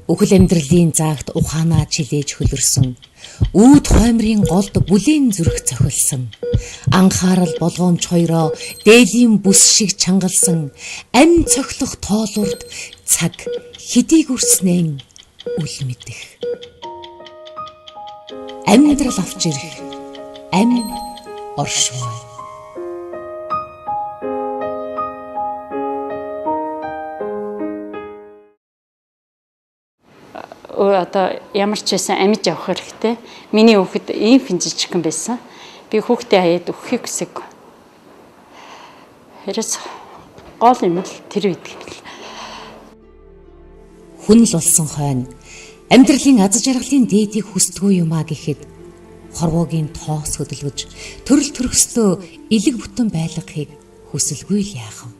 Үхэл амьдралын заагт ухаанаа чилээж хөлөрсөн. Үүд хоймрын голд бүлийн зүрх цохилсон. Анхаарал болгоомж хоёроо дээлийн бүс шиг чангалсан. Ам цохлох тоолурд цаг хэдийг үрснэн үл мэдэх. Амьдрал авч ирэх ам оршуу. Одоо ямар ч байсан амьд явах хэрэгтэй. Миний хүүхэд ийм финжижигхэн байсан. Би хүүхдээ хаяад өгөхийг хүсэв. Хэрэг гол юм л тэр үед гэл. Хүн л болсон хойно амьдралын аз жаргалын дээдийг хүсдэггүй юм а гэхэд хорвоогийн тоос хөдөлгөж төрөл төрөслөө элэг бүтэн байлгахыг хүсэлгүй л яах вэ?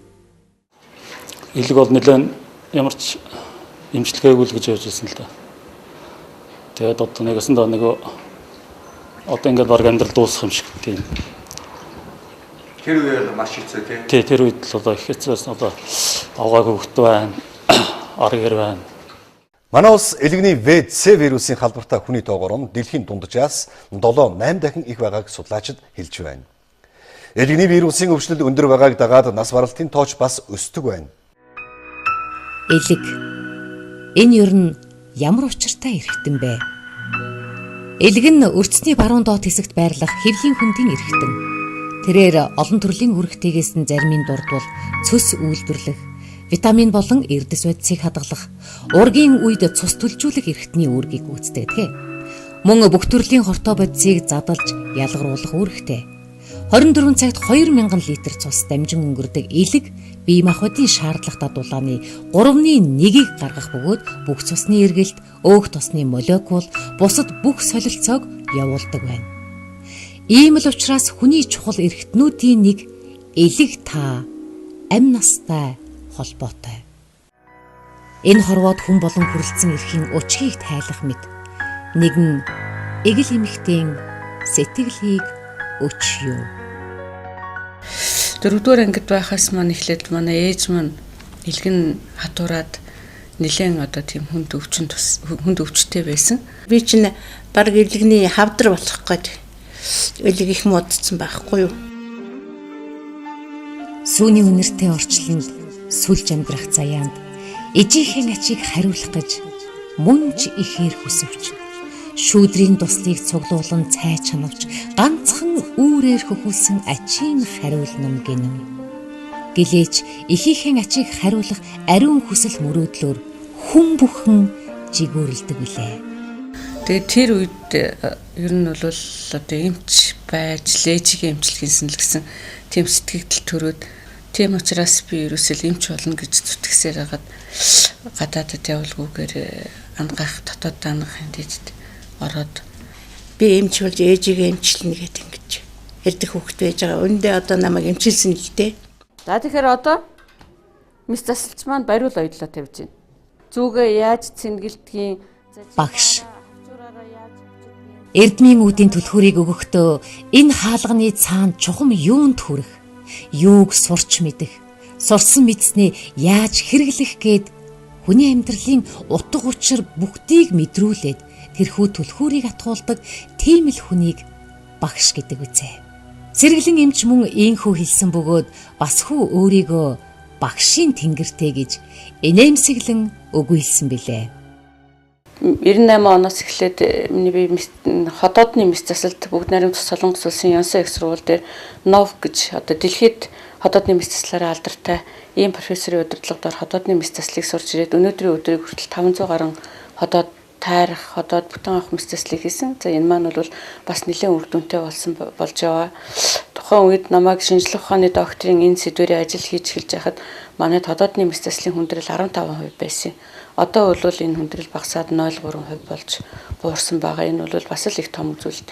Элэг бол нэлээд ямар ч имчилгээгүй л гэж явж байсан л да. Тэгээд одоо нэгэсэндээ одоо ингээд баг амьдрал дуусах юм шиг тийм. Тэр үед маш хэцүү тийм. Тэр үед л одоо их хэцүүс одоо авгаагүй хөвгт байна. Аргэр байна. Манай улс элэгний ВЦ вирусын халбартай хүний тоогоор нь дэлхийн дунджаас 7-8 дахин их байгааг судлаачид хэлж байна. Элэгний вирусын өвчлөл өндөр байгааг дагаад нас баралтын тооч бас өсдөг байна. Элэг. Энэ ер нь ямар учиртай эрхтэн бэ? Элэг нь өрцний баруун доод хэсэгт байрлах хэвлийн хөндийн эрхтэн. Тэрээр олон төрлийн үүрэгтэйгээс нь зарим нь дурдвал цөс үйлдвэрлэх, витамин болон эрдэс бодисыг хадгалах, ургийн үед цус түлжүүлэх эрхтний үүргийг гүйцэтгэдэг. Мөн бүх төрлийн хортой бодисыг задалж ялгаруулах үүрэгтэй. 24 цагт 2000 литр цус дамжин өнгөрдөг элэг бие махбодын шаардлагатай дулааны 1/3-ийг гаргах бөгөөд бүх цусны эргэлт, өөх тосны молекул, бусад бүх солилцоог явуулдаг байна. Ийм л учраас хүний чухал эрхтнүүдийн нэг элэг та амь настай холбоотой. Энэ хорвоод хүн болон хүрэлцэн эрхийн өчгийг тайлах мэт нэгэн эгэл эмэгтэйн сэтгэлийг өчөө. 4-р ангид байхаас маань эхлээд манай ээж маань илгэн хатуураад нэлээд одоо тийм хүнд өвчтэй байсан. Би чинь баг элэгний хавдар болох гээд элэг их муудсан байхгүй юу? Сүүний үнэртэй орчлонд сүлж амьдрах заяанд ижийнхэн ачийг хариулах гэж мөнж ихээр хүсвч шүүдрийн туслыг цуглуулан цай чанавч ганцхан үүрээр хөхүүлсэн ачийн хариулнам гинэв. Гэлээч ихийнхэн ачийг хариулах ариун хүсэл мөрөөдлөөр хүн бүхэн жигүүрлдэг билээ. Тэгээд тэр үед ер нь бол одоо эмч байж лээжигийн эмчилгээ хийсэн тийм сэтгэгдэл төрөөд тийм учраас би ерөөсөө эмч болно гэж зүтгэсээр хагаад гадаадд явуулгүйгээр ангаах дотоод даанах хэмжээнд ороод би эмч болж ээжигээ эмчилнэ гэдэг ингэж ярьдаг хүүхэд байж байгаа. Өндөө одоо намайг эмчилсэн л дээ. За тэгэхээр одоо мис засалч маань бариул оёдлоо тавьж байна. Зүгээ яаж цэнгэлдгийн багш Эрдмийн үүдийн түлхүүрийг өгөхдөө энэ хаалганы цаанд чухам юунд хүрэх, юуг сурч мэдэх, сурсан мэдснээ яаж хэрэглэх гээд хүний амьдралын утга учир бүгдийг мэдрүүлээд тэрхүү түлхүүрийг атгуулдаг тийм л хүнийг багш гэдэг үзье. Сэргэлэн эмч мөн ийхүү хэлсэн бөгөөд бас хүү өөрийгөө багшийн тэнгэртэй гэж инээмсэглэн өгүүлсэн билээ. 98 оноос эхлээд миний бие хотоодны мис засалт бүгд найрамд Солонгос улсын Янсан их сургууль дээр НОВ гэж одоо дэлхийд хотоодны мис заслаараа алдартай ийм профессорын удирдлагаар хотоодны мис заслыг сурч ирээд өнөөдрийн өдрийг хүртэл 500 гаруй хотоод тайрах, хотоод бүтэн авах мис заслыг хийсэн. За энэ маань бол бас нэлээд үр дүнтэй болж яваа. Тухайн үед намайг шинжлэх ухааны докторийн энэ сэдвэрийн ажил хийж эхэлж байхад манай хотоодны мис заслын хүндрэл 15% байсан. Одоо бол энэ хүндрэл багасаад 0.3% болж буурсан байгаа. Энэ бол бас л их том зүйл.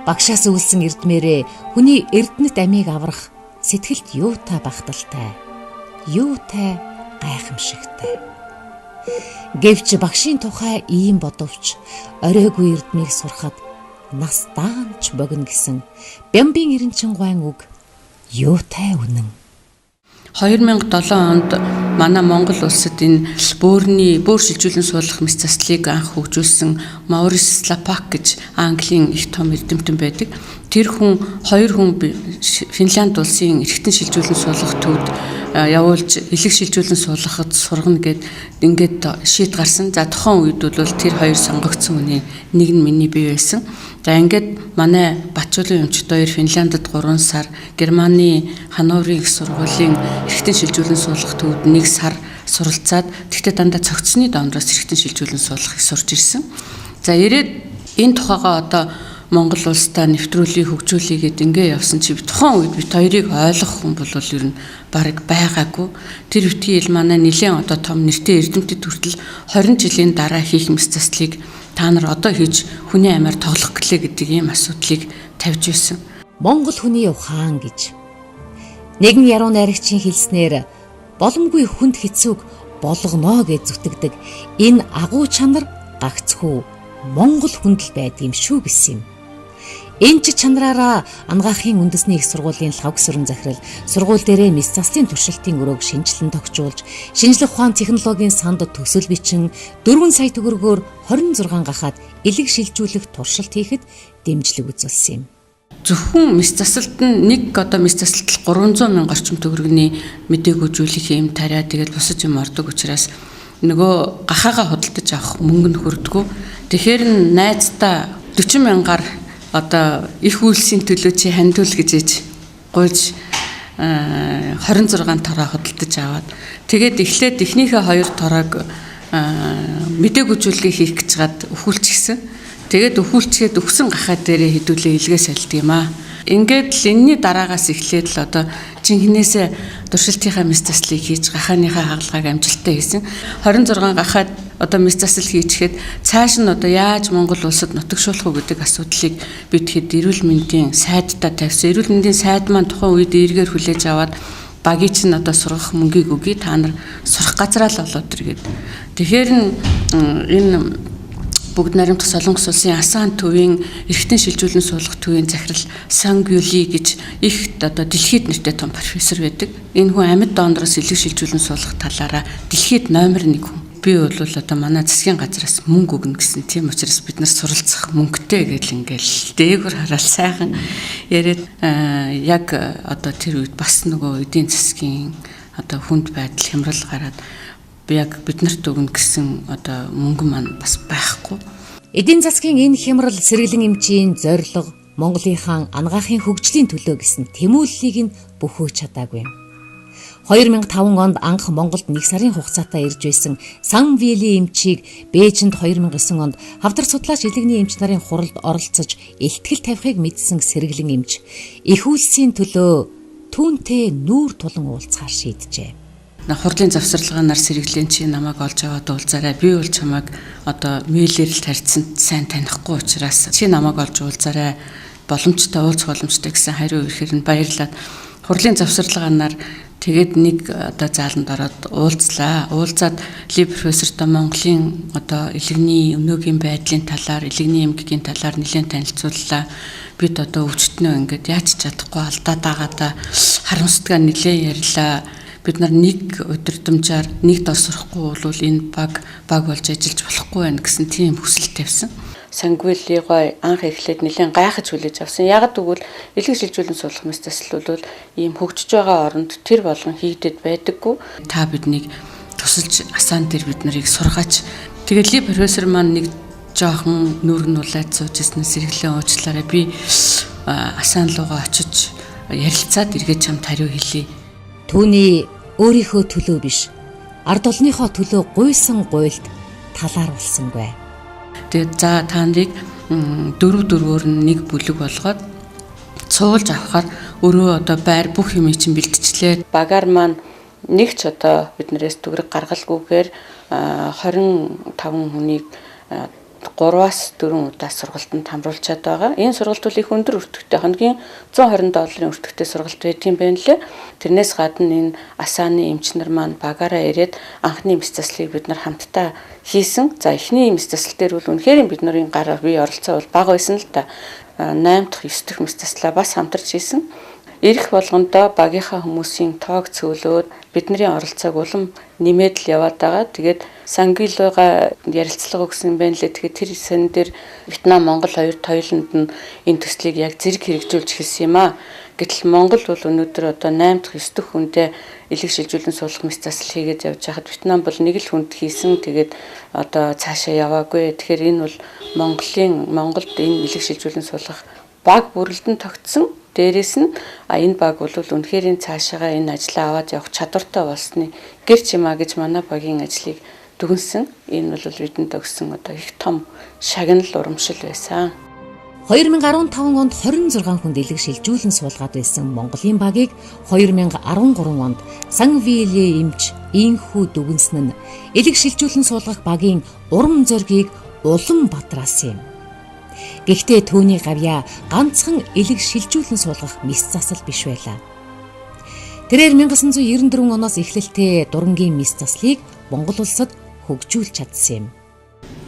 Багшаас үлсэн эрдмээрээ хүний эрдэнэт амийг аврах сэтгэлд юутай багталтай, юутай гайхамшигтай. Гэвч багшийн тухай ийм бодовч оройгүй эрдмийг сурахад нас даанч богино гэсэн Бямбийн эренчин гуайн үг юутай үнэн. 2007 онд манай Монгол улсад энэ бөөр шилжүүлэн суулгах мэс заслыг анх хөгжүүлсэн Маурис Лапак гэж Английн их том эрдэмтэн байдаг. Тэр хүн 2 хүн Финланд улсын эрхтэн шилжүүлэн суулгах төвд явуулж элэг шилжүүлэн суулгахад сургана гэд ингээд шийд гарсан. За тухайн үед бол тэр 2 сонгогдсон хүний нэг нь миний бие байсан. За ингээд манай Батчуулын өмчт 2 Финландд 3 сар, Германы Хановрын их сургуулийн эрхтэн шилжүүлэн суулгах төвд 1 сар суралцаад тэгтээ дандаа цогцсны дондроос эрхтэн шилжүүлэн суулгахыг сурч ирсэн. За ирээд энэ тухайгаа одоо Монгол улстай нэвтрүүлгийг хөгжүүлье гэд ингээ явсан чи тухайн үед бид хоёрыг ойлгох хүн бол ер нь бараг байгаагүй. Тэр битгий ил манай нэлээд одоо том нэртэй эрдэмтэд хүртэл 20 жилийн дараа хийх мэс заслыг та нар одоо хийж хүний амиар тоглох гэлээ гэдэг ийм асуудлыг тавьж байсан. Монгол хүний ухаан гэж нэгэн яруу найрагчийн хэлснээр боломгүй хүнд хэцүүг болгоно гэж зүтгэдэг энэ агуу чанар гагцхүү Монгол хүндэл байдгийм шүү гэсэн юм. Энэ ч чанараараа ангаахын үндэсний их сургуулийн лавгсөрөн захирал сургууль дээрээ мэс заслын туршилтын өрөөг шинжилэн тогтжуулж шинжлэх ухаан технологийн санд төсөл бичин 4 сая төгрөгөөр 26 гахаад элэг шилжүүлэх туршилт хийхэд дэмжлэг үзүүлсэн юм. Зөвхөн мэс засалт нь нэг одоо мэс засалт 300 мянга орчим төгрөгийн мэдээгүйжүүлэх юм тариа тэгэл бусаж юм ордог учраас нөгөө гахаага худалдаж авах мөнгө нь хүрдэггүй. Тэгэхээр найздаа 40 мянгаар одоо их үйлсийн төлөө чи хандуул гэж ээж гуйж 26 тараа худалдаж аваад тэгээд эхлээд эхнийхээ 2 тарааг мэдээгүйжүүлгээ хийх гэж гад өхүүлчихсэн. Тэгээд өхүүлчгээд өгсөн гахаа дээрээ хідүүлээ илгээс альдаг юм аа. Ингээд л энэний дараагаас эхлээд л одоо жинхнээсээ туршилтынхаа мэс заслыг хийж гахааныхаа хагалгааг амжилттай хийсэн. 26 гахаад одоо мэс засал хийчихэд цааш нь одоо яаж Монгол улсад нутагшуулах уу гэдэг асуудлыг бид хэд эрүүл мэндийн сайдтай тавьсан. Эрүүл мэндийн сайд маань тухайн үед эргээр хүлээж аваад багийн чинь одоо сургах мөнгийг өгье та нар сурах газраа л олоод иргээд. Тэгэхээр энэ бүгд найрамдах Солонгос улсын Асан төвийн эрхтэн шилжүүлэн суулгах төвийн захирал Сангюли гэж их одоо дэлхийд нэртэй том профессор байдаг. Энэ хүн амьд дондроос элэг шилжүүлэн суулгах талаараа дэлхийд номер 1 хүн. Би бол одоо манай засгийн газраас мөнгө өгнө гэсэн тийм учраас бид нар суралцах мөнгөтэй гэл ингээл дээгүр хараад сайхан яриад яг одоо тэр үед бас нөгөө эдийн засгийн одоо хүнд байдал хямрал гараад яг биднэрт өгнө гэсэн одоо мөнгө маань бас байхгүй. Эдийн засгийн энэ хямрал сэргэлэн эмчийн зорилго Монголынхаа ангаахын хөгжлийн төлөө гэсэн тэмүүллийг нь бөхөөж чадаагүй. 2005 онд анх Монголд 1 сарын хугацаатай ирж байсан Сан Вили эмчийг Бээжинд 2009 онд хавдар судлаач элэгний эмч нарын хуралд оролцож илтгэл тавихыг мэдсэн сэргэлэн эмч их үйлсийн төлөө түүнтэй нүүр тулан уулзахаар шийджээ. Хурлын завсарлагаар сэргэлэн чи намайг олж аваад уулзаарай. Би бол чамайг одоо мэйлээр л тарьсан сайн танихгүй учраас чи намайг олж уулзаарай. Боломжтой уулзах боломжтой гэсэн хариу ирэхээр нь баярлаад хурлын завсарлагаар тэгээд нэг одоо зааланд ороод уулзлаа. Уулзаад Ли профессортой Монголын одоо элэгний өнөөгийн байдлын талаар, элэгний эмгэгийн талаар нэлээд танилцууллаа. Бид одоо өвчтнөө ингээд яаж чадахгүй алдаад байгаадаа харамсдгаа нэлээд ярьлаа. Бид нар нэг удирдамжаар нэг дор сурахгүй бол энэ баг болж ажиллаж болохгүй байх гэсэн тийм хүсэл тавьсан. Сангвили гой анх эхлээд нэлээд гайхаж хүлээж авсан. Яг тэгвэл элэг шилжүүлэн суулгах мэс засал бол ийм хөгжиж байгаа оронд тэр болгон хийгдэд байдаггүй. Та биднийг тусалж асаан дээр бид нарыг сургаач. Тэгээд Ли профессор маань нэг жоохон нүргэн улайд сууж ирсэн сэргэлэн уучлаарай. Би асаан руугаа очиж ярилцаад эргээд чамд хариу хэлье. Түүний өөрийнхөө төлөө биш, ард олныхоо төлөө гуйсан гуйлд талааруулсангүй. Тэгээд за та нарыг 4-4-өөр нэг бүлэг болгоод цуулж авахаар өөрөө одоо байр бүх юм чинь бэлтжлээ. Багаар маань нэг ч одоо биднээс төгрөг гаргалгүйгээр 25 хүнийг 3-4 удаа сургалтанд хамруулчаад байгаа. Энэ сургалт бол их өндөр өртөгтэй, хоногийн $120 өртөгтэй сургалт байдгийн байна лээ. Тэрнээс гадна энэ Асааны эмч нар маань багаараа ирээд анхны мэс заслыг бид нар хамтдаа хийсэн. За эхний мэс засал дээр бол үнэхээр бид нарын гараар бие оролцоо бол бага байсан л та. 8 дахь 9 дахь мэс заслаа бас хамтарч хийсэн. ирэх болгондоо багийнхаа хүмүүсийн тоог цөөлөөд бидний оролцоог улам нэмээд л яваад байгаа. Тэгээд Сангилойга ярилцлага өгсөн байна лээ. Тэгэхээр тэр сан дээр Вьетнам, Монгол хоёрт хоёуланд нь энэ төслийг яг зэрэг хэрэгжүүлж эхэлсэн юм аа. Гэтэл Монгол бол өнөөдөр одоо 8 дахь 9 дэх хүндээ элэг шилжүүлэн суулгах мэс засал хийгээд явж байхад Вьетнам бол нэг л хүнд хийсэн. Тэгээд одоо цаашаа яваагүй. Тэгэхээр энэ бол Монголд энэ элэг шилжүүлэн суулгах баг бүрэлдэн тогтсон. Дээрээс нь энэ баг бол үнэхээр цаашаага энэ ажлаа аваад явах чадвартай болсны гэр чимаа гэж манай багийн ажлыг дүгнсэн. Энэ бол бидэнд өгсөн одоо их том шагнал урамшил байсан. 2015 онд 26 хүнд элэг шилжүүлэн суулгаад байсан Монголын багийг 2013 онд Сан-Виле эмч инхүү дүгнсэн нь элэг шилжүүлэн суулгах багийн урам зоригийг улам бадраасан юм. Гэхдээ түүний гавьяа ганцхан элэг шилжүүлэн суулгах мис засал биш байлаа. Тэрээр 1994 оноос эхлэлтэй дурангийн мис заслыг Монгол улсад хөгжүүлж чадсан юм.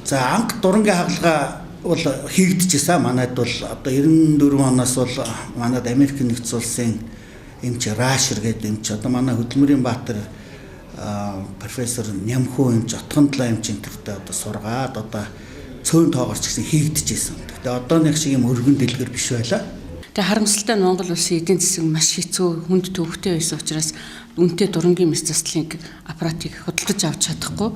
За анх дурангийн хагалгаа бол хийгдэжсэн. Манайд бол одоо 94 оноос бол манайд Америк нэгдсэн улсын эмч Рашер гэдэг эмч одоо манай хөдөлмөрийн баатар профессор Нямхүү эмч отгондлоо эмч энтертэй одоо сургаад одоо цөөн тоогоорч гэсэн хийгдэжсэн. Гэхдээ одоо нэг шиг юм өргөн дэлгэр биш байлаа. Тэгээ харамсалтай нь Монгол улсын эдийн засаг маш хэцүү хүнд төвөгтэй байсан учраас үнэтэй дурангийн мис заслын аппаратыг худалдаж авч чадахгүй.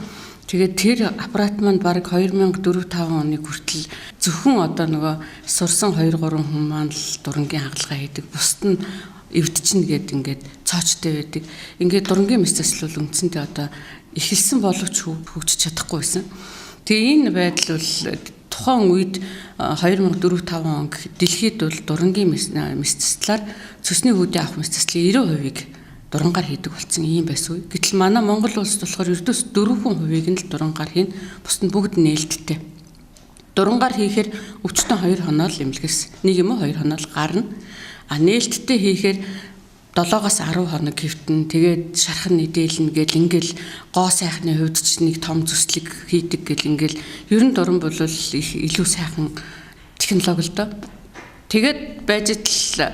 Тэгээд тэр аппарат манд бараг 2004-5 оны хүртэл зөвхөн одоо нөгөө сурсан 2-3 хүн маань л дурангийн хагалгаа хийдэг. Бусд нь эвдчихнэ гэд ингээд цоочтой байдаг. Ингээд дурангийн мис засал бол үндсэндээ одоо эхэлсэн боловч хөгжиж чадахгүй байсан. Тэгээ энэ байдал бол тухайн үед 2004-5 он дэлхийд бол дурангийн мис заслаар цөсний хүүдийн авах мис заслын 90%-ийг дурангаар хийдэг болсон юм байсан үе. Гэтэл манай Монгол улс болохоор ердөөс 4% нь л дурангаар хийн. Бусд нь бүгд нээлттэй. Дурангаар хийхээр өвчтөн 2 хоноо л эмнэлгээс 1 юм уу 2 хоноо л гарна. А нээлттэй хийхээр 7-10 хоног хэвтэн тэгээд шархан нэдээлнэ гэл ингээл гоо сайхны хувьд ч нэг том зүслэг хийдэг гэл ингээл ерөн дуран бол илүү сайхан технологи л доо. Тэгээд байж л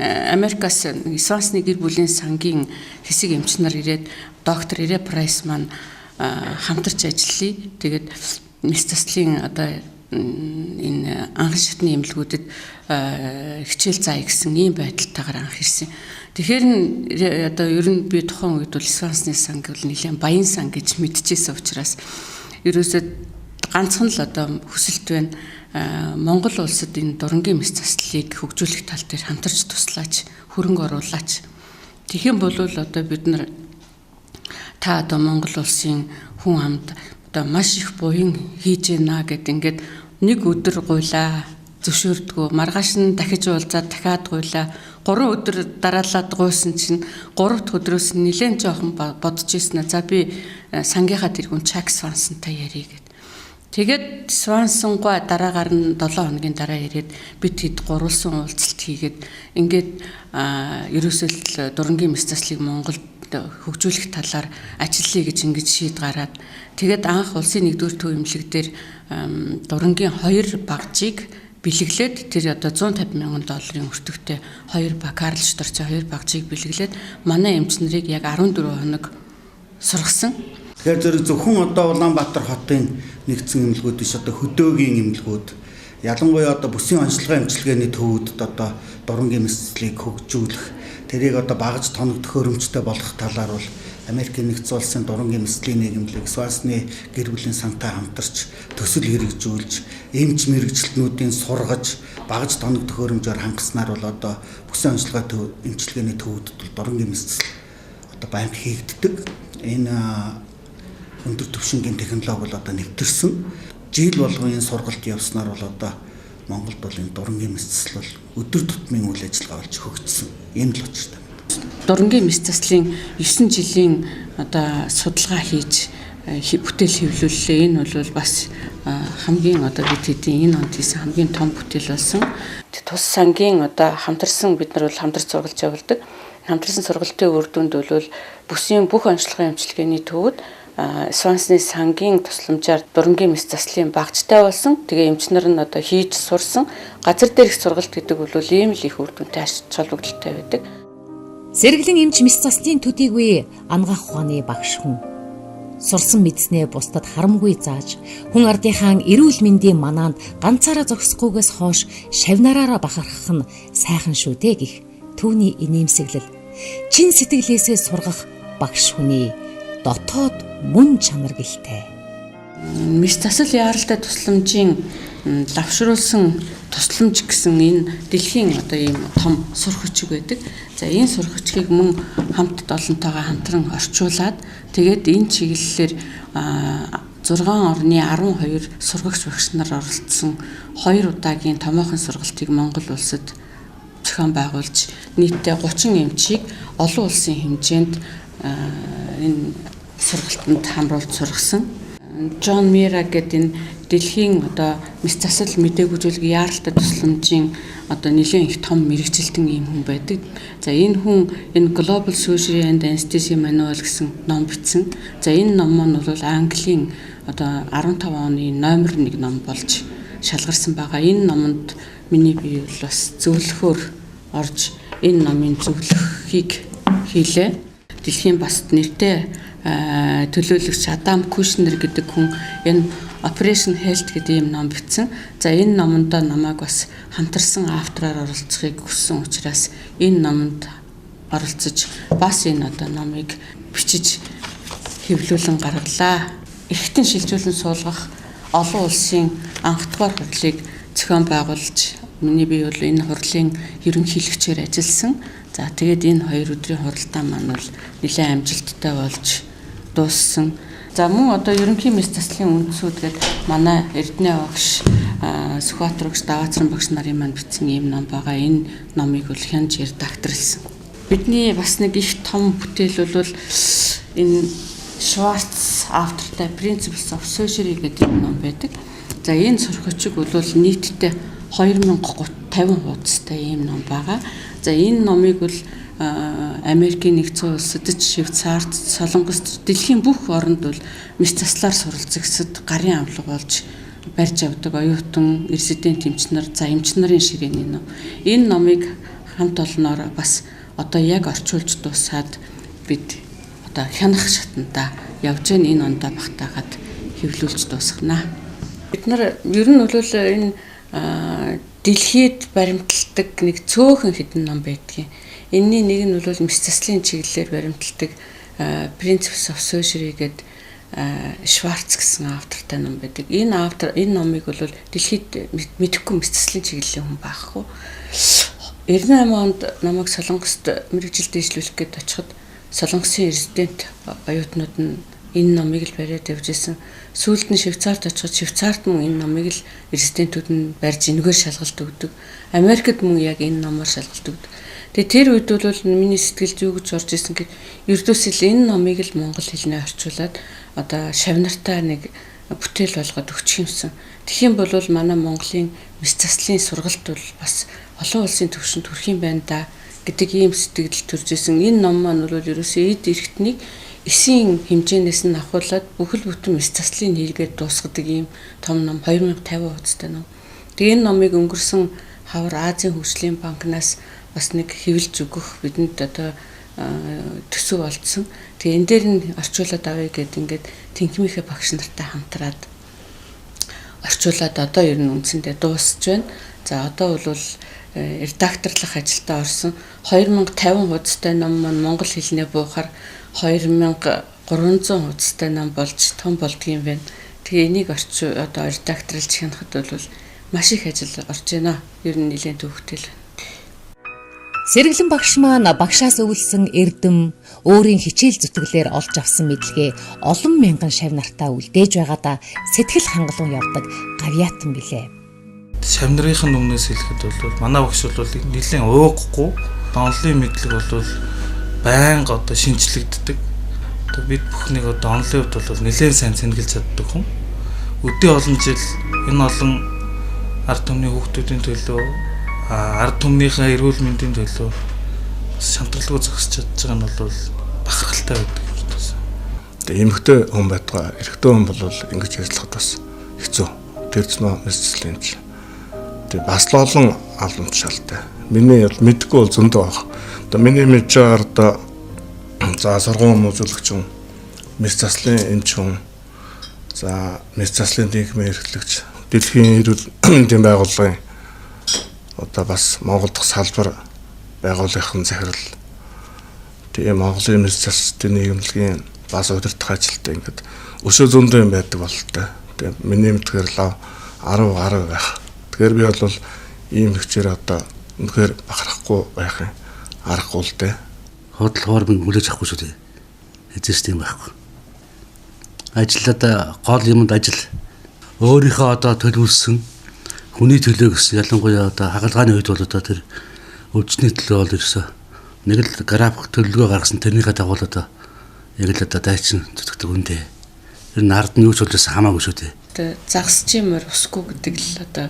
Америкаас Свансны гэр бүлийн сангийн хэсэг эмч нар ирээд доктор Ирэ Прайс маань хамтарч ажиллая. Тэгээд мис заслын одоо энэ анхан шатны эмнэлгүүдэд хичээл заая гэсэн ийм байдалтайгаар анх ирсэн. Тэгэхээр одоо ер нь би тухайн үед бол Свансны санг бол нэлээд баян сан гэж мэдчихсэн учраас ерөөсөө ганцхан л одоо хүсэлт байна. Монгол улсад энэ дурангийн мис заслыг хөгжүүлэх тал дээр хамтарч туслаач, хөрөнгө оруулаач. Тэгэх юм бол одоо бид нар та одоо Монгол улсын хүн амд одоо маш их буян хийж гинэ гэд ингээд нэг өдөр гуйлаа зөвшөөрдгөө маргааш нь дахиж уулзаад дахиад гуйлаа 3 өдөр дараалаад гуйсан чинь 3 дахь өдрөөс нь нэлээд жоохон бодож ирсэн. За би сангийнхаа тэргүүн Чак Свансантай ярий гэд. Тэгээд Свансангой дараагаар нь 7 хоногийн дараа ирээд бид хэд гурвалсан уулзалт хийгээд ингээд ерөөсөө дурангийн мис заслыг Монголд хөгжүүлэх талаар ажиллая гэж ингэж шийд гараад тэгээд анх улсын 1-р төв эмнэлэг дээр дурангийн 2 багжийг бэлэглээд тэр одоо 150 мянган долларын өртөгтэй 2 баг Карл Шторцын 2 багжийг бэлэглээд манай эмч нарыг яг 14 хоног сургасан. Тэгэхээр зөвхөн одоо Улаанбаатар хотын нэгдсэн эмнэлгүүд биш одоо хөдөөгийн эмнэлгүүд ялангуяа одоо бүсийн онцлогын эмчилгээний төвүүдэд одоо дурангийн мис заслыг хөгжүүлэх тэрийг одоо багаж тоног төхөөрөмжтэй болгох талаар бол Америкийн нэгдсэн улсын дурангийн мис заслын нийгэмлэг Свансны гэр бүлийн сантай хамтарч төсөл хэрэгжүүлж эмч мэрэгчлэтнүүдийн сургаж багаж тоног төхөөрөмжөөр хангаснаар бол одоо бүсийн онцлогын эмчилгээний төвүүдэд бол дурангийн мис засал одоо баймд хийгддэг. Энэ өндөр түвшингийн технологи бол одоо нэвтэрсэн. Жил болгон энэ сургалт явснаар бол одоо Монголд бол энэ дурангийн мис засал бол өдөр тутмын үйл ажиллагаа болж хөгжсөн. Энэ л учиртай. Дурангийн мис заслын 9 жилийн одоо судалгаа хийж бүтээл хэвлүүллээ. Энэ бол бас хамгийн одоо бид хэдийн энэ онд хийсэн хамгийн том бүтээл болсон. Тус сангийн одоо хамтарсан бид нар бол хамтарч сургалж явуулдаг. Хамтарсан сургалтын үр дүнд бол бүсийн бүх онцлогын эмчилгээний төвд Свансны сангийн тусламжаар дурамгийн мэс заслын багцтай болсон. Тэгээ эмчнэр нь одоо хийж сурсан. Газар дээрх сургалт гэдэг бол ийм л их үр дүнтэй ач холбогдолтой байдаг. Сэргэлэн эмч мэс заслын төдийгүй ангаах ухааны багш хүн. Сурсан мэдснээ бусдад харамгүй зааж, хүн ардынхаа эрүүл мэндийн манаанд ганцаараа зогсохгүйгээс хойш шавнараараа бахархах нь сайхан шүү дээ гэх түүний инээмсэглэл. Чин сэтгэлээсээ сургах багш хүний дотоод мөн чанар гэлтэй. Мэс засал яаралтай тусламжийн лавшруулсан тусламж гэсэн энэ дэлхийн одоо ийм том сурах хүчиг байдаг. За энэ сурах хүчгийг мөн хамт олонтойгоо хамтран орчуулад тэгээд энэ чиглэлээр 6 орны 12 сургагч багш нар оролцсон 2 удаагийн томоохон сургалтыг Монгол улсад зохион байгуулж нийтдээ 30 эмчийг олон улсын хэмжээнд энэ сургалтанд хамруулж сургасан. Джон Мира гэдэг энэ дэлхийн одоо мэс засал мэдээгүйжүүлэх яаралтай тусламжийн одоо нэлээд их том мэрэгчлэлтэн юм хүн байдаг. За энэ хүн энэ Global Surgery and Anesthesia Manual гэсэн ном бичсэн. За энэ ном нь бол Английн одоо 15 оны номер 1 ном болж шалгарсан байгаа. Энэ номонд миний бие бол бас зөвлөхөөр орж энэ номын зөвлөхийг хийлээ. Дэлхийн бас нэртэй төлөөлөгч Адам Кушнер гэдэг хүн энэ Operation Health гэдэг юм ном бичсэн. За энэ номонд намайг бас хамтарсан автораар оролцохыг хүссэн учраас энэ номонд оролцож бас энэ одоо номыг бичиж хэвлүүлэн гаргалаа. Эрхтэн шилжүүлэн суулгах олон улсын анх дугаар хурлыг зохион байгуулж миний бие бол энэ хурлын ерөнхийлөгчөөр ажилласан. За тэгээд энэ 2 өдрийн хуралдаа маань бол нэлээд амжилттай болж дууссан. За мөн одоо ерөнхий мэс заслын үндсүүд гэдэг манай Эрдэнэ багш, Сүхбаатар багш, Даваацран багш нарын маань бичсэн ийм ном байгаа. Энэ номыг бол хянж редакторлсан. Бидний бас нэг их том бүтээл бол энэ Шварц автортай Principles of Surgery гэдэг ном байдаг. За энэ сурах хүчиг бол нийтдээ 2050 хуудастай ийм ном байгаа. За энэ номыг бол Америкийн нэгдсэн улсад, Швейцарт, Солонгост, дэлхийн бүх оронд бол мэс заслаар суралцагчид гарын авлага болж барьж авдаг оюутан, резидент эмчнэр, за эмч нарын ширээний ном. Энэ номыг хамт олноор бас одоо яг орчуулж дуусаад бид одоо хянах шатанда явж гэн энэ ондоо багтаагаад хэвлүүлж дуусгана. Бид нар ер нь бол энэ дэлхийд баримталдаг нэг цөөхөн хэдэн ном байдгийг. Энийний нэг нь бол мэс заслын чиглэлээр баримталдаг Principles of Surgery гэдэг Шварц гэсэн автортай ном байдаг. Энэ номыг бол дэлхийд мэдэхгүй мэс заслын чиглэлийн хүн байхгүй. 98 онд намайг Солонгост мэргэжил дэвшлүүлэх гээд очиход Солонгосын резидент оюутнууд нь энэ номыг л бариад явж исэн. Сүүлд нь Швейцарт очиход Швейцарт мөн энэ номыг л резидентүүд нь барьж энэгээр шалгалт өгдөг. Америкт мөн яг энэ номоор шалгалт өгдөг. Тэгээ тэр үед бол миний сэтгэлд юу гэж орж исэн гэхэд ердөөсөл энэ номыг л монгол хэлнээр орчуулад одоо шавнартаа нэг бүтээл болгоод өгчих юмсан. Тэгхийн бол манай Монголын мэс заслын сургалт бол бас олон улсын түвшинд хүрэх юм байна да гэдэг ийм сэтгэл төрж исэн. Энэ ном маань бол ерөөсөө эд эрхтнийг эсийн хэмжээнээс нь авахуулаад бүхэл бүтэн мэс заслын хийлгээд дуусгадаг ийм том ном 2050 хуудастай ном. Тэгээ энэ номыг өнгөрсөн хавар Азийн хөгжлийн банкнаас бас нэг хэвлэж өгөх бидэнд одоо төсөв олдсон. Тэгээ энэ дээр нь орчуулад авъя гэд ингээд тэнхимийнхээ багш нартай хамтраад орчуулад одоо ер нь үндсэндээ дуусж байна. За одоо бол редакторлох ажилдаа орсон 2050 хуудастай ном маань монгол хэлнээ буухаар 2300 хуудастай ном болж том болдгийм байна. Тэгээ энийг одоо редакторлж хянахад бол маш их ажил орж байна. Ер нь нэлээд төвхтэй л байна. Сэргэлэн багш маань багшаас өвлсөн эрдэм, өөрийн хичээл зүтгэлээр олж авсан мэдлэгээ олон мянган шав нартаа үлдээж байгаадаа сэтгэл хангалуун явдаг гавьяатан билээ. Шав нарын өмнөөс хэлэхэд бол манай багш бол нэлээд уугахгүй, онлын мэдлэг бол байнга одоо шинжлэгддэг. Одоо бид бүхнийг одоо онлын хувьд бол нэлээд сайн сэнгэлж чаддаг хүн. Өдөө олон жил энэ олон ард түмний хүүхдүүдийн төлөө ард түмнийхээ эрүүл мэндийн төлөө шантарлагыг зогсож чадж байгаа нь бол бахархалтай байдаг юм байна. эмэгтэй хүн байтугай эрэгтэй хүн бол ингэж ажиллахад бас хэцүү. Тэрцмаа мэсцлэнч. Тэгээ бас л олон албамтшаалтай. Миний бол мэдгүй бол зөндөө баг. Одоо миний мэдж байгаагаар одоо за сургууль үзүүлэгч хүн, мэс заслын эмч хүн, за мэс заслын техникийн эрхлэгч, дэлхийн эрүүл мэндийн байгууллагын одоо бас Монгол дахь салбар байгууллагын захирал. Тэгээ Монголын мэс заслын нийгэмлэгийн бас удирдах ажилтаа ингээд өсөө зөндөө юм байдаг бололтой. Тэгээ миний мэдгээр л 10 гаруй байх. Тэгэхээр би бол ийм хчээр одоо үнэхээр бахархгүй байх юм аргагүй л дээ. Худал хуурмыг хүлээж авахгүй шүү дээ. Эзэс тийм байхгүй. Ажиллаад гол юмд ажил өөрийнхөө одоо төлөвлөсөн хүний төлөө гэсэн ялангуяа одоо хагалгааны үед бол одоо тэр өвчтний төлөө бол ерөөсөө нэг л график төлөвлөгөө гаргасан тэрнийхээ дагуу одоо яг л одоо дайчин зүтгэдэг үндэ. Тэр нь ард нь юу ч болоос хамаагүй шүү дээ. Одоо загасч юмар усгүй гэдэг л одоо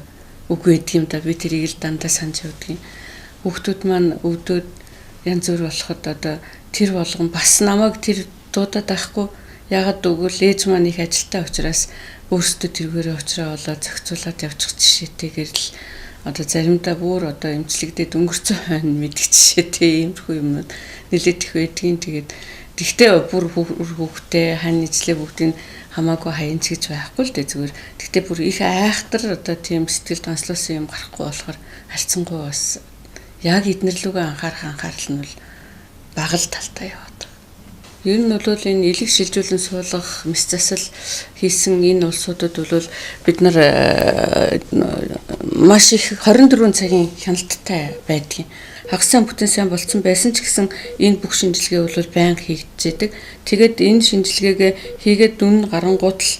үг байдаг юм да. Би тэрийг л дандаа санаж явдаг юм. Хүүхдүүд маань өвдөд янз бүр болоход одоо тэр болгон бас намайг тэр дуудаад байхгүй. Ягаад гэвэл ээж маань их ажилтаа учраас өөрсдөө тэргээрээ уучраа болоод зохицуулаад явчих жишээтэйгээр л одоо заримдаа бүр одоо эмчлэгдээд өнгөрцөн хойно мэдгч жишээтэй иймэрхүү юмнууд нэлээд их байдгийн. Тэгээд тэгтээ бүр хүүхдээ хань нийцлээ бүгдийг хамаагүй хаянч гэж байхгүй л дээ зүгээр. Тэгтээ бүр их айхтар одоо тийм сэтгэл донслуулсан юм гарахгүй болохоор харьцангуй бас яг эднэрлүүгээ анхаарал нь бол бага л талтай яваад. Ер нь бол энэ элэг шилжүүлэн суулгах мэс засал хийсэн энэ улсуудад бол бид нар маш их 24 цагийн хяналттай байдгийг. Хагас бүтэн сайн болцсон байсан ч гэсэн энэ бүх шинжилгээ бол байнга хийгдэж байдаг. Тэгээд энэ шинжилгээгээ хийгээд дүн гарангуут л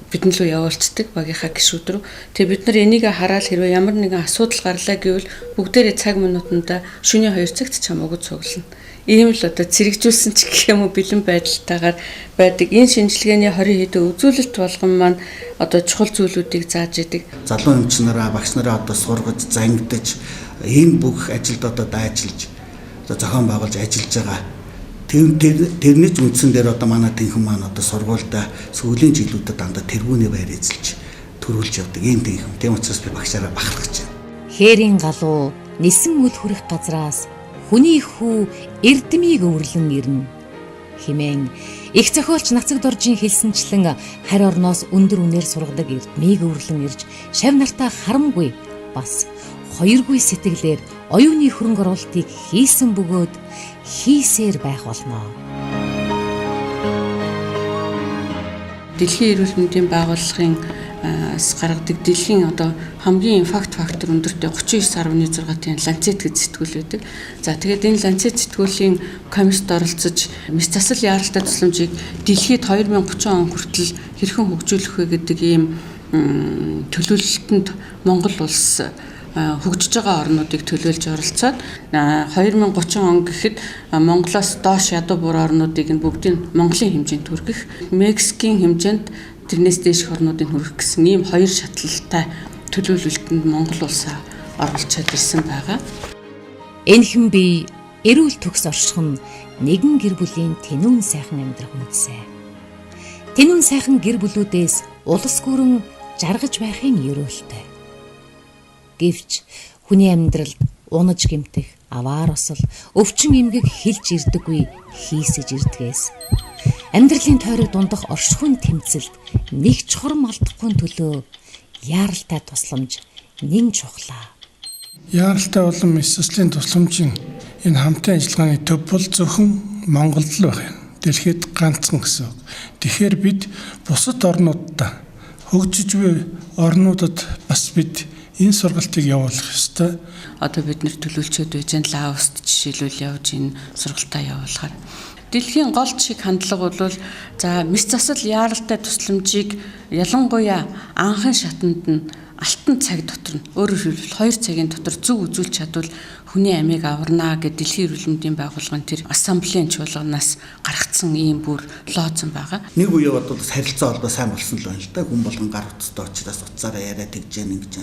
бидэн лөө явуулцдаг багийнхаа гишүүд рүү. Тэгээ бид нар энийг хараад хэрвээ ямар нэгэн асуудал гарлаа гэвэл бүгдээрээ цаг минутанда шөнийн 2 цагт чамаагүй цуглана. Ийм л одоо цэрэгжүүлсэн ч гэх юм уу бэлэн байдалтайгаар байдаг. Энэ шинжилгээний 20 хэдэн үзүүлэлт болгон маань одоо чухал зүйлүүдийг зааж идэг. Залуу эмч нараа багш нараа одоо сургаж зангидаж энэ бүх ажилд одоо дайжилж одоо зохион байгуулж ажиллаж байгаа. Тэрний ч үндсэн дээр одоо манай тэнхэн маань одоо сургуультай сүүлийн жилүүдэд дандаа тэргүүний байр эзэлж төрүүлж явдаг ийм тэнхэн. Тийм учраас би багшаараа бахархаж байна. Хээрийн галуу нисэн үл хүрэх газраас хүний хүү эрдмийг өвөрлөн ирнэ хэмээн их зохиолч Нацаг Доржийн хэлсэнчлэн харь орноос өндөр үнээр сургадаг эрдмийг өвөрлөн ирж шав нартаа харамгүй бас хоёргүй сэтгэлээр оюуны хөрөнгө оруулалтыг хийсэн бөгөөд хийсээр байх болно. Дэлхийн эрүүл мэндийн байгууллагын гаргадаг дэлхийн одоо хамгийн фактор өндөртэй 39.6-ийн Lancet гэж сэтгүүл байдаг. За тэгээд энэ Lancet сэтгүүлийн комиссид оролцож мэс засал яаралтай тусламжийг дэлхийд 2030 он хүртэл хэрхэн хөгжүүлэх вэ гэдэг ийм төлөвлөлтөнд Монгол улс хөгжиж байгаа орнуудыг төлөөлж оролцоод 2030 он гэхэд Монголоос доош ядуу бур орнуудыг нь бүгдийг Монголын хэмжээнд хүргэх, Мексикийн хэмжээнд тэрнээс дээш орнуудыг хүргэх гэсэн ийм хоёр шатлалтай төлөвлөлтөнд Монгол улс оролцоод ирсэн байгаа. Энэхэн бий эрүүл төгс орших нь нэгэн гэр бүлийн тэнүүн сайхан амьдрах үндэсээ. Тэнүүн сайхан гэр бүлүүдээс улс гүрэн жаргаж байхын ерөөлтэй. Гэвч хүний амьдралд унаж гэмтэх, аваар осол, өвчин эмгэг хэлж ирдэггүй хийсэж ирдгээс. Амьдралын тойрог дундах оршихуйн тэмцэлд нэг чухам алдахгүй төлөө яаралтай тусламж нэн чухлаа. Яаралтай болон мэс заслын тусламжийн энэ хамтын ажиллагааны төв бол зөвхөн Монголд л байх юм. Дэлхийд ганцхан гэсэн. Тэгэхээр бид бусад орнуудад хөгжиж буй орнуудад бас бид энэ сургалтыг явуулах ёстой. Одоо бид нэр төлөвлөчөөд байж Лаост жишээлбэл явж энэ сургалтаа явуулахаар дэлхийн гол шиг хандлага бол за мэс засал яаралтай тусламжийг ялангуяа анхан шатанд нь алтан цаг дотор нь өөрөөр хэлбэл 2 цагийн дотор зөв үзүүлж чадвал хүний амийг аварнаа гэдэг дэлхийн эрүүл мэндийн байгууллагын тэр ассамблеийн чуулганаас гаргацсан ийм бүр лооцсон байгаа. Нэг үе бодвол харилцаа холбоо сайн болсон л байна л да. Хүн болгон гар утастай учраас уцаараа яриад тэгж яах гэж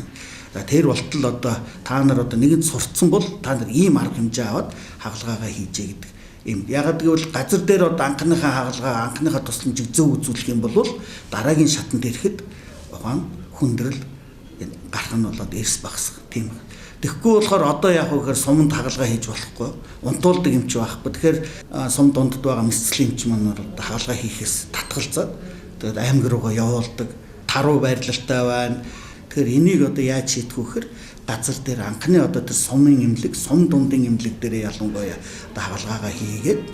байна. Тэр болтол одоо та нар одоо нэгэнд сурцсан бол та нар ийм арга хэмжээ аваад хагалгаагаа хийжээ гэдэг юм. Ягаад гэвэл газар дээр одоо анхныхаа хагалгаа, анхныхаа тусламжийг зөв үзүүлэх юм бол дараагийн шатанд ирэхэд ухаан хүндрэл гарах нь болоод эрс багасах тийм. Тэгэхгүй болохоор одоо яг үгээр суманд хагалгаа хийж болохгүй. Унтуулдаг юм чи байхгүй. Тэгэхээр сум дундд байгаа мэсцлийн эмч манаар хагалгаа хийхээс татгалзаад тэгээд аймаг руугаа явуулдаг. Таруу байрлалтай байна. Тэгэхээр энийг одоо яаж шийдэх вэ гэхээр газар дээр анхны одоо тэр сумын эмнэлэг, сум дундын эмнэлэг дээр ялангуяа одоо хагалгаагаа хийгээд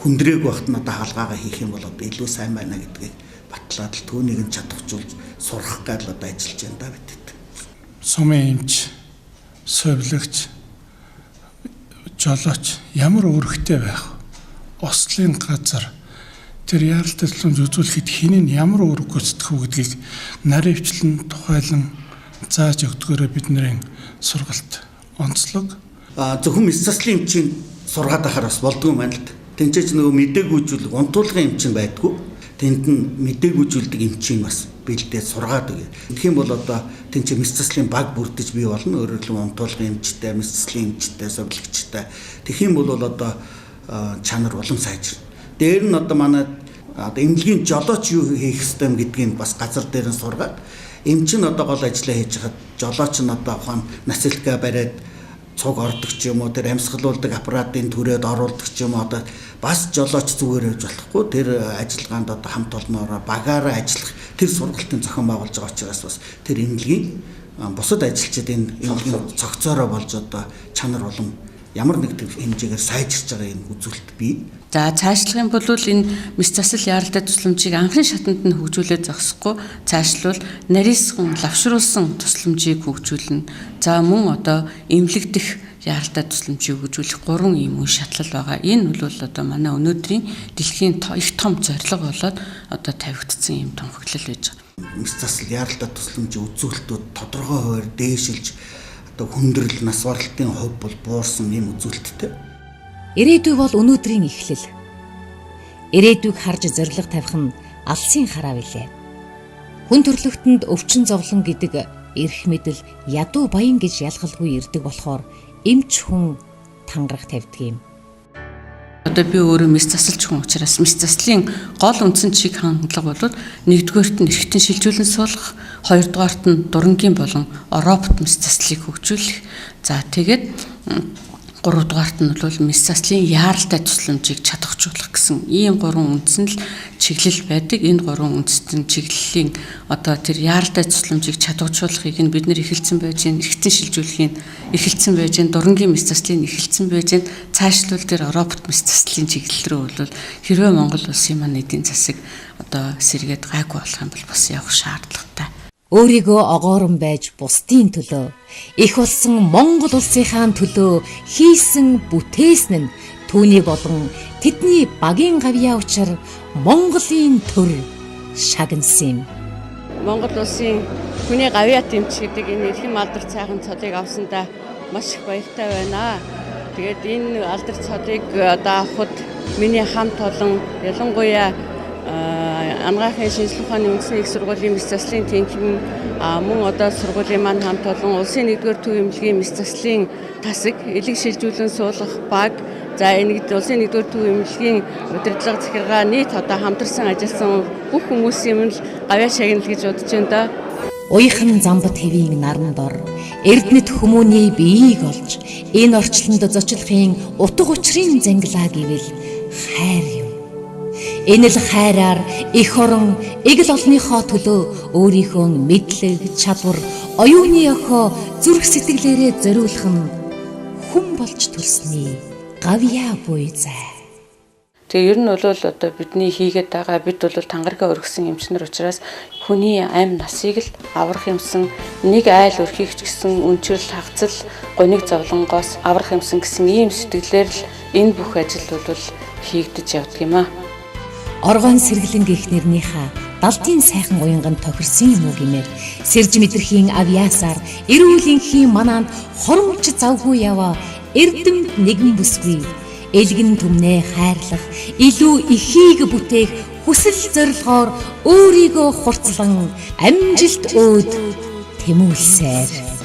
хүндрээг багт нь одоо хагалгаагаа хийх юм бол одоо илүү сайн байна гэдгийг батлаад л түүнийг нь чадахжуулж сурах гал одоо ажиллаж байна да бид. Сумын эмч, совилогч, жолооч ямар үүрэгтэй байх вэ? Ослын газар тэр яралтай тусламж үзүүлэхэд хинийн ямар үүрэг гүйцэтгэх үү гэдгийг наривчлан тухайлан зааж өгдгөөрөө бидний сургалт онцлог зөвхөн мэс заслын эмчийн сургаад ахаар бас болдгүй юм байна л да. Тэнцээч нөгөө мэдээгүйжүүлэг унтуулгын эмчин байдгүй. Тэнд нь мэдээгүйжүүлдэг эмчийн бас бэлдээ сургаад өгье. Тэгэх юм бол одоо тэнцээ мэс заслын баг бүрдэж бий болно. Өөрөөр хэлбэл унтуулгын эмчтэй, мэс заслын эмчтэй, совилогчтой. Тэгэх юм бол одоо чанар улам сайжирна. Дээр нь одоо манай одоо эмнэлгийн жолооч юу хийх ёстой юм гэдгийг бас газар дээр нь сургаад эмч нь одоо гол ажиллаа хийж хаад жолооч нь одоо ухаан нацилтгаа бариад цуг ордог ч юм уу тэр амьсгалуулдаг аппаратын түрээд оруулдаг ч юм уу одоо бас жолооч зүгээр явж болохгүй тэр ажиллагаанд одоо хамт олноороо багаараа ажиллах тэр сургалтын зохион байгуулж байгаа учраас бас тэр эмнэлгийн бусад ажилчид энэ эмнэлгийн цогцоороо болж одоо чанар улам ямар нэг хэмжээгээр сайжирч байгаа юм үзүүлэлт бий. За цаашлах юм бол энэ мэс засал яралтай тусламжийг анхны шатанд нь хөгжүүлээд зогсохгүй цаашлуул нарийсхан лавшруулсан тусламжийг хөгжүүлнэ. За мөн одоо эмнэлэгдэх яралтай тусламжийг хөгжүүлэх 3 ийм үе шатлал байгаа. Энэ бол одоо манай өнөөдрийн дэлхийн их том зорилго болоод одоо тавигдсан ийм тунхаглал байж байгаа. Мэс засал яралтай тусламжийн үзүүлэлтүүд тодорхой хуваар дээшилж одоо хүндрэл нас баралтын хувь бол буурсан ийм үзүүлэлттэй. Ирээдүй бол өнөөдрийн эхлэл. Ирээдүйг харж зориг тавих нь алсын хараа билээ. Хүн төрлөختөнд өвчин зовлон гэдэг эрх мэдэл ядуу баян гэж ялгалгүй ирдэг болохоор эмч хүн тангарах тавьдаг юм. Одоо би өөрөө мэс засалч хүн учраас мэс заслын гол үндсэн чиг хандлага бол нэгдүгээрт нь эрхтэн шилжүүлэн суулгах, хоёрдугаарт нь дурангийн болон робот мэс заслыг хөгжүүлэх. За тэгээд гуравдугаарт нь бол мэс заслын яаралтай тусламжийг чадахжуулах гэсэн ийм 3 үндсэн л чиглэл байдаг. Энэ 3 үндсэн чиглэлийн одоо тэр яаралтай тусламжийг чадахжуулахыг нь бид нэр эхэлсэн байж гэн эрхтэн шилжүүлэхийг эхэлсэн байж гэн дурангийн мэс заслыг эхэлсэн байж гэн цаашлуул тэр робот мэс заслын чиглэл рүү бол хэрвээ Монгол улсын маань эдийн засаг одоо сэргээд гайгүй болох юм бол бас явах шаардлагатай. Өөрийгөө огоорон байж бусдын төлөө их болсон Монгол улсынхаа төлөө хийсэн бүтээсэн нь түүний болон тэдний багийн гавьяа учир Монголын төр шагнасан юм. Монгол улсын хүний гавьяа тэмч гэдэг энэ эрхэм алдар цайхан цодыг авсандаа маш их баяртай байна. Тэгээд энэ алдар цодыг одоо авахд миний хамт олон ялангуяа Ангаахын шинжилгээ ухааны үндэсний их сургуулийн мэс заслын тэнхим мөн одоо сургуулийн маань хамт олон улсын 1-р төв эмнэлгийн мэс заслын тасаг элэг шилжүүлэн суулгах баг за энэ улсын 1-р төв эмнэлгийн удирдлага захиргаа нийт одоо хамтарсан ажилласан бүх хүмүүсийн юм л гавьяа шагнал гэж бодож байна да. Уяхан замбат хэвийн наран дор эрдэнэт хүмүүний биеийг олж энэ орчлонд зочлохын утга учирын зангилаа гэвэл хайр юм. Энэ л хайраар эх орон эгэл олныхоо төлөө өөрийнхөө мэдлэг, чадвар, оюуны охоо зүрх сэтгэлээрээ зориулах нь хүн болж төрсний гавьяа буй зай. Тэгээ ер нь бол одоо бидний хийгээд байгаа бид бол тангаргаа өргөсөн эмчнэр учраас хүний амь насыг л аврах юмсан нэг айл өрхийг ч гэсэн өнчрөл хавцал гоник зовлонгоос аврах юмсан гэсэн ийм сэтгэлээр л энэ бүх ажил бол хийгдэж явдаг юм аа. Оргон сэргэлэн гэх нэрнийхээ Далтын сайхан уянган тохирсон юм уу гэмээр сэрж мэдрэхийн авьяасаар эрүүлэнхийн манаанд хоромж завгүй яваа эрдэмт нэгэн бүсгүй элгэн түмнээ хайрлах илүү ихийг бүтээх хүсэл зорилгоор өөрийгөө хурцлан амжилт өөд тэмүүлсээр